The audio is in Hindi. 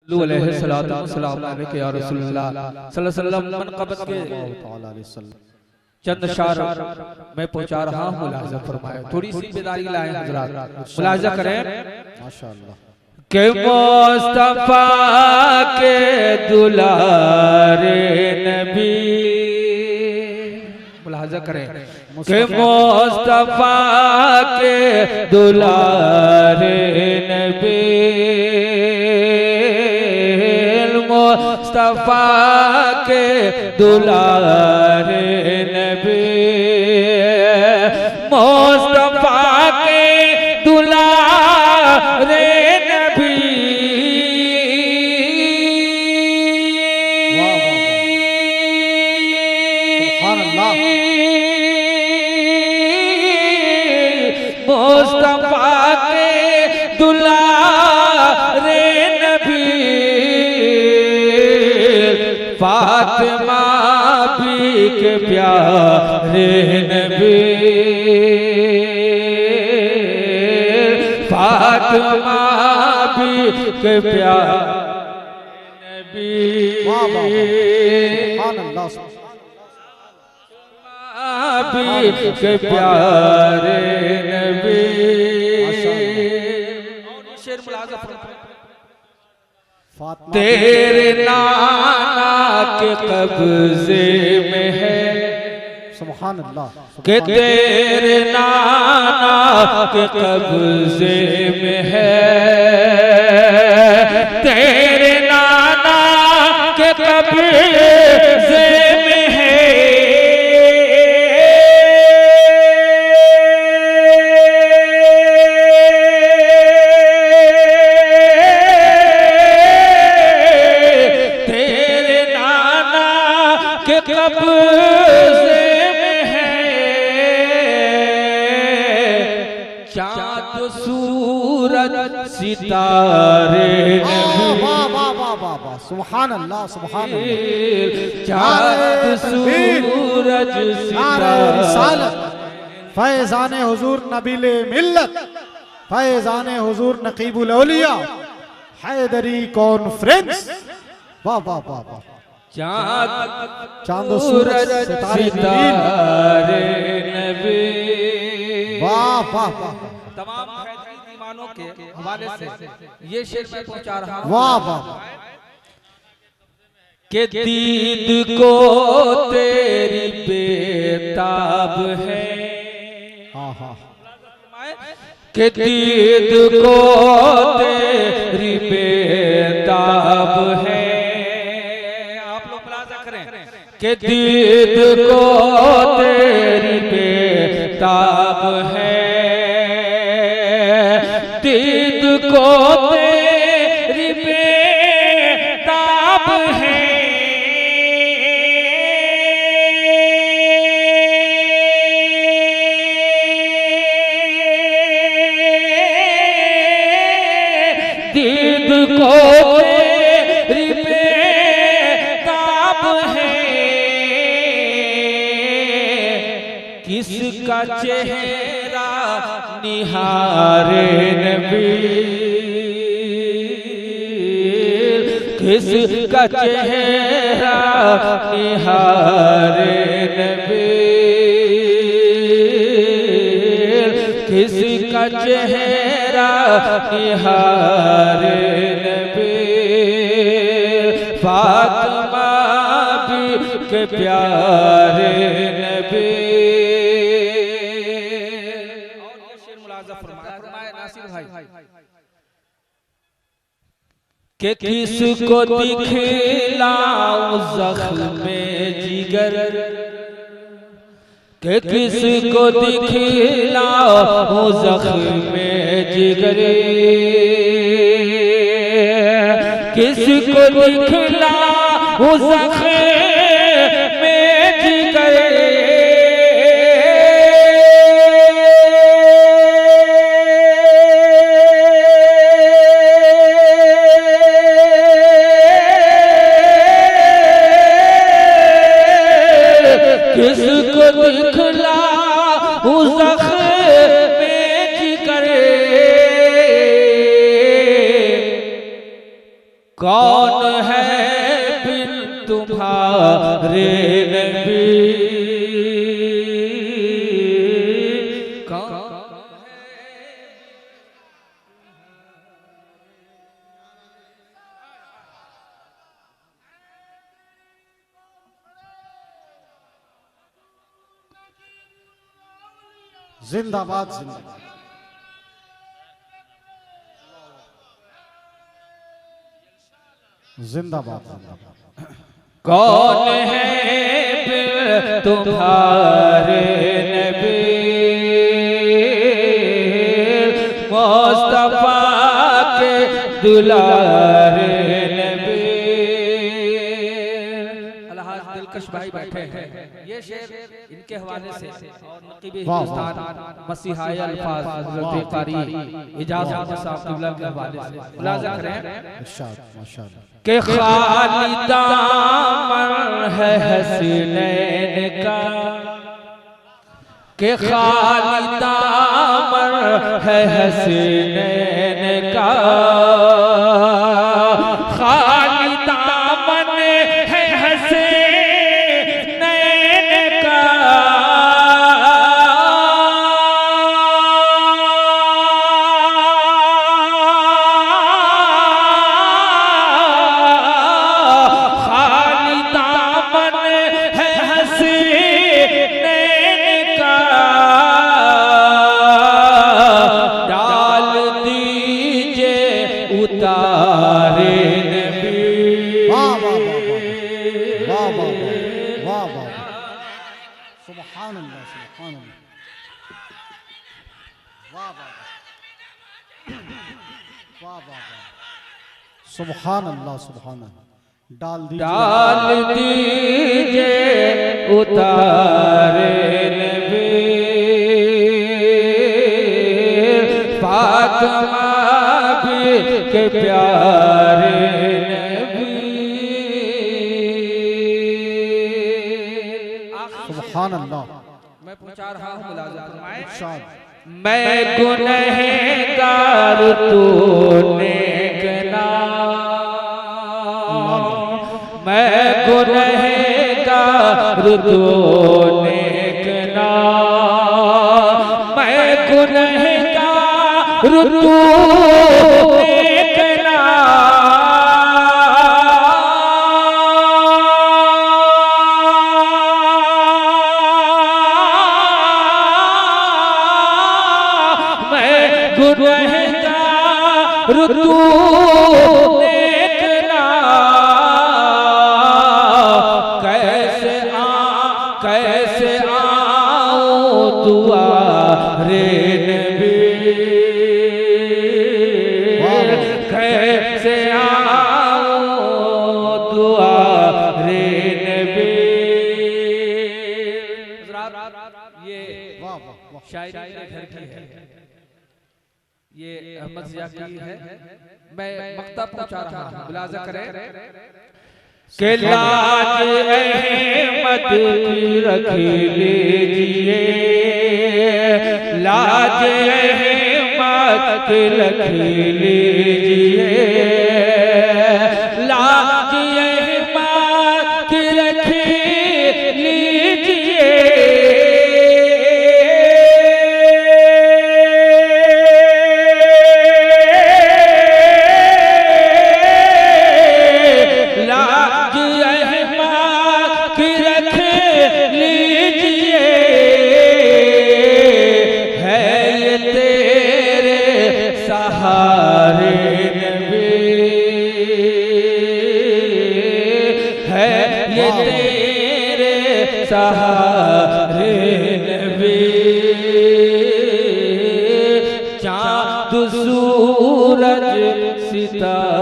सल्लल्लाहु अलैहि या रसूलुल्लाह सल्लल्लाहु अलैहि मनक़बत के चंद शार मैं पहुंचा रहा हूँ। मुलाज़ा फरमाए, थोड़ी सी बेदारी लाए हज़रात, मुलाज़ा करें माशाअल्लाह। के मुस्तफा के दुलारे नबी, मुलाज़ा करें के मुस्तफा के दुलारे नबी, मुस्तफा के दुलारे नबी, मुस्तफा के दुलारे नबी, सुभान अल्लाह। मुस्तफा के दुलारे नबी, फातिमा भी के प्यारे नबी, फातिमा भी के प्यारे नबी, वाह वाह सुभान अल्लाह। भी के प्यारे नबी। शेर मुलाज़ा तेरे नाना के कब्जे में है, सुभान अल्लाह। के तेरे नाना के कब्जे में है, तेरे नाना के कब्जे में है, कब्जे में है, चाँद सूरज सितारे वाह वाह वाह वाह वाह वाह सुभान अल्लाह सुभान अल्लाह। चाँद सूरज सितारे, फैज़ाने हुजूर नबीले मिल्लत, फैज़ाने हुजूर नकीबुल औलिया, हैदरी कॉन्फ्रेंस। वाह वाह वाह वाह। चाँद सूरज सितारे नबी, वाह वाह वाह। तमाम ईमानों के हवाले से ये शेर मैं पहुंचा रहा हूं। वाह वाह के दीद को तेरी बेताब है, हाँ हाँ के दीद को तेरी बेताब है, के दीद को तेरी बेताब है, दीद को तेरी बेताब है, दीद को तेरी बेताब है, किसका चेहरा निहारे नबी, किसका चेहरा निहारे नबी, किसका चेहरा निहारे नबी, फातिमा भी के प्यारे नबी। के किसको दिखलाऊं ज़ख्म जिगर, के किसको दिखलाऊं ज़ख्म जिगर, किसको दिखलाऊं ज़ख्म जिगर, किसको दिखलाऊं ज़ख्म जिगर, कौन है बिन तुम्हारे नबी, जिंदाबाद जिंदाबाद। जिंदाबाद जिंदाबाद। कौन है फिर तुम्हारे नबी, मुस्तफा के दुलारे नबी। अलहाज दिलकश भाई बैठे हैं, ये शेर इनके हवाले से और नकीबे हिंदुस्तान मसीहाए अल्फाज हज़रत कारी इजाज़त साहब क़िबला के हवाले से मुलाज़ा करें। इरशाद माशाअल्लाह। के खाली दामन है हसीनैन का, के खाली दामन है हसीनैन का, खाली दामन है हसीनैन का, उतारे नबी। वाह वाह वाह वाह वाह वाह वाह, सुभान अल्लाह सुभान अल्लाह, वाह वाह वाह वाह, सुभान अल्लाह सुभान अल्लाह। डाल दीजिए उतारे नबी, फातिमा के प्यारे नबी। सुभान अल्लाह। मैं पूछा रहा हूँ मुलाज़ा फरमाएं। इरशाद। मैं गुनहगार तू नेकनाम, मैं गुनहगार तू नेकनाम, मैं गुनहगार तू गुनहगार तू देखना, कैसे आऊं दुआरे नबी, कैसे आऊं दुआरे नबी। ये शायरी मेरे घर की है, ये अहमद ज़िया की है। मैं मक्ता पहुंचा रहा हूं, मुलाज़ा करें। के लाज अहमद की रख लीजिए, लाज अहमद की रख लीजिए, लाज अहमद की रख लीजिए, सहारे नबी है ये तेरे सहारे नबी। चाँद सूरज सितारे